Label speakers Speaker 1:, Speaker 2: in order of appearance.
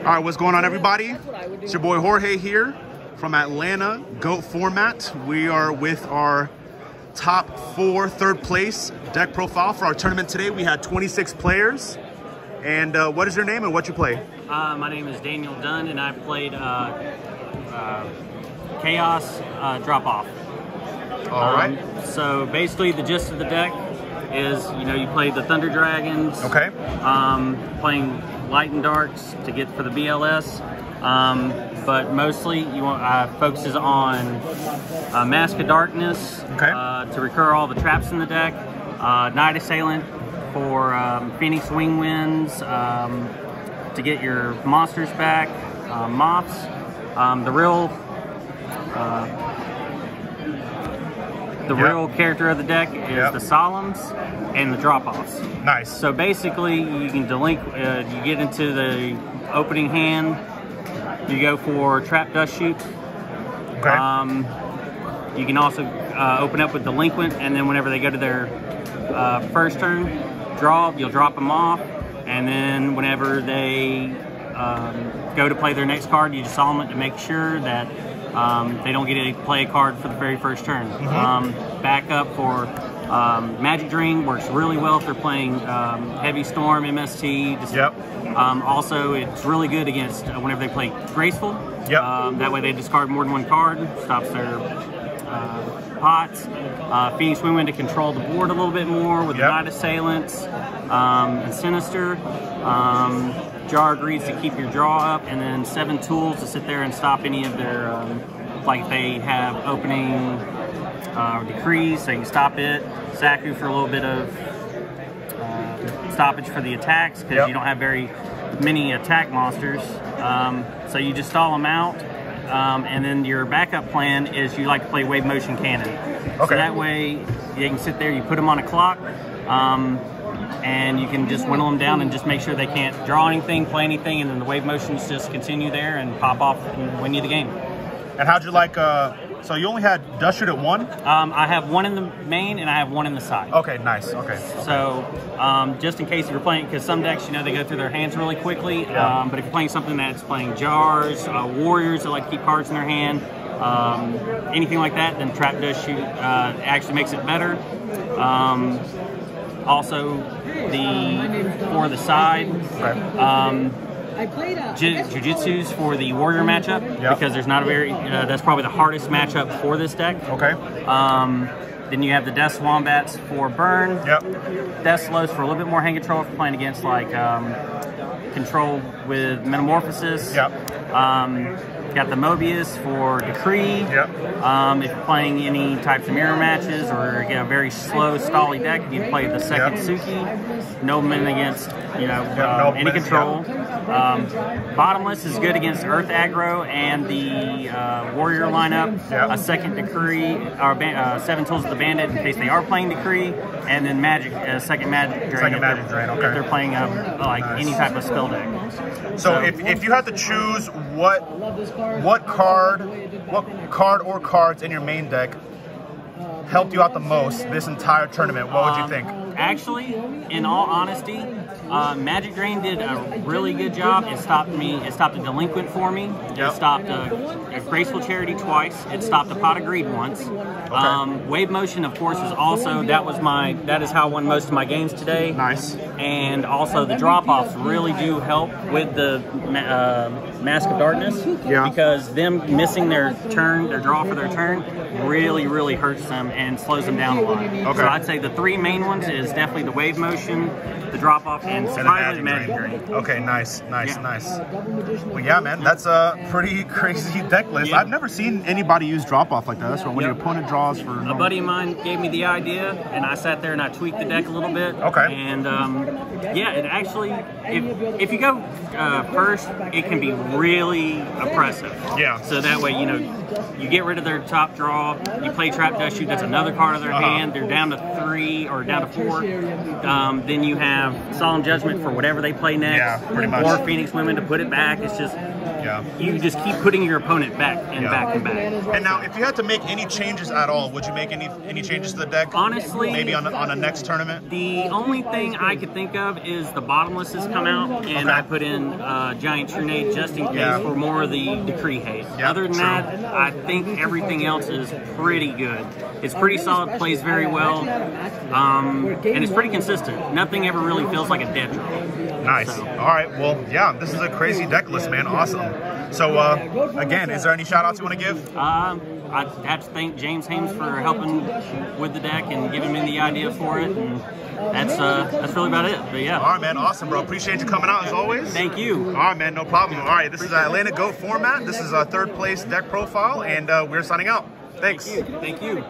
Speaker 1: All right, what's going on, everybody? It's your boy Jorge here from Atlanta, GOAT Format. We are with our top 4 third place deck profile for our tournament today. We had 26 players. And what is your name and what you play?
Speaker 2: My name is Daniel Dunn, and I played Chaos Drop-Off.
Speaker 1: All right.
Speaker 2: So basically, the gist of the deck is, you play the Thunder Dragons.
Speaker 1: Okay.
Speaker 2: Playing Light and Darks to get for the BLS. But mostly, you want focuses on Mask of Darkness.
Speaker 1: Okay.
Speaker 2: To recur all the traps in the deck. Night Assailant for Phoenix Wing Winds to get your monsters back. Moths. The real real character of the deck is the Solemns and the Drop-Offs.
Speaker 1: Nice.
Speaker 2: So basically, you can you get into the opening hand, you go for Trap Dust Shoot.
Speaker 1: Okay.
Speaker 2: You can also open up with Delinquent, and then whenever they go to their first turn, you'll drop them off, and then whenever they go to play their next card, you just solemn it to make sure that they don't get to play a card for the very first turn. Backup for Magic Drain works really well if they're playing Heavy Storm, MST. Also, it's really good against whenever they play Graceful. That way they discard more than one card, stops their pots. Phoenix Wing Wind to control the board a little bit more with the Night Assailants and Sinister. Jar Greeds to keep your draw up, and then 7 tools to sit there and stop any of their, like they have opening decrees, so you can stop it. Saku for a little bit of stoppage for the attacks, because you don't have very many attack monsters. So you just stall them out. And then your backup plan is you like to play Wave Motion Cannon. So that way you can sit there, you put them on a clock, and you can just whittle them down and just make sure they can't draw anything, play anything, and then the wave motions just continue there and pop off and win you the game. And
Speaker 1: how'd you like, so you only had Dust Shoot at 1?
Speaker 2: I have 1 in the main and I have 1 in the side.
Speaker 1: Okay, nice, okay.
Speaker 2: So, just in case you're playing, because some decks, they go through their hands really quickly, but if you're playing something that's playing Jars, Warriors that like to keep cards in their hand, anything like that, then Trap Dust Shoot actually makes it better. Also, for the side, Jujutsu's for the Warrior matchup, because there's not a very, that's probably the hardest matchup for this deck. Then you have the Death Wombats for burn. Death Slows for a little bit more hand control if you're playing against like control with Metamorphosis. Got the Mobius for Decree. If you're playing any types of mirror matches or get a very slow, stally deck, you can play the second Suki. Nobleman against any control. Bottomless is good against Earth aggro and the Warrior lineup. A second Decree, or 7 tools of the Bandit in case they are playing Decree, and then second Magic Drain.
Speaker 1: If
Speaker 2: they're playing any type of spell deck.
Speaker 1: So if you had to choose what card or cards in your main deck helped you out the most this entire tournament, what would you think?
Speaker 2: Actually, in all honesty, Magic Drain did a really good job. It stopped a Delinquent for me. It stopped a Graceful Charity twice. It stopped a Pot of Greed once. Wave Motion, of course, is also, that is how I won most of my games today.
Speaker 1: Nice. And
Speaker 2: also the drop-offs really do help with the Mask of Darkness. Because them missing their draw for their turn, really, really hurts them and slows them down a lot. So I'd say the 3 main ones is definitely the Wave Motion, the Drop-Off, and surprisingly Magic Drain.
Speaker 1: Okay, nice. Well, yeah, man, that's a pretty crazy deck list. I've never seen anybody use Drop-Off like that. That's when your opponent draws for...
Speaker 2: A buddy of mine gave me the idea, and I sat there and I tweaked the deck a little bit. And, yeah, it actually, if you go first, it can be really oppressive. So that way, you get rid of their top draw, you play Trap Dust Shoot, that's another card of their hand, they're down to 3 or down to 4 fork. Then you have Solemn Judgment for whatever they play next.
Speaker 1: Yeah, pretty much.
Speaker 2: Or Phoenix Women to put it back. It's just, you just keep putting your opponent back and back and back.
Speaker 1: And now, if you had to make any changes at all, would you make any changes to the deck?
Speaker 2: Honestly,
Speaker 1: maybe on a next tournament.
Speaker 2: The only thing I could think of is the bottomlesses come out, and I put in Giant Trunade just in case for more of the Decree haste. Other than that, I think everything else is pretty good. It's pretty solid, plays very well, and it's pretty consistent. Nothing ever really feels like a dead draw.
Speaker 1: Nice.
Speaker 2: So.
Speaker 1: All right. Well, yeah, this is a crazy deck list, man. Awesome. So, again, is there any shout outs you want to give?
Speaker 2: I have to thank James Hames for helping with the deck and giving me the idea for it. And that's really about it. But yeah.
Speaker 1: All right, man. Awesome, bro. Appreciate you coming out as always.
Speaker 2: Thank you.
Speaker 1: All right, man. No problem. All right. This is Atlanta Goat format. This is a third place deck profile, and we're signing out. Thanks.
Speaker 2: Thank you.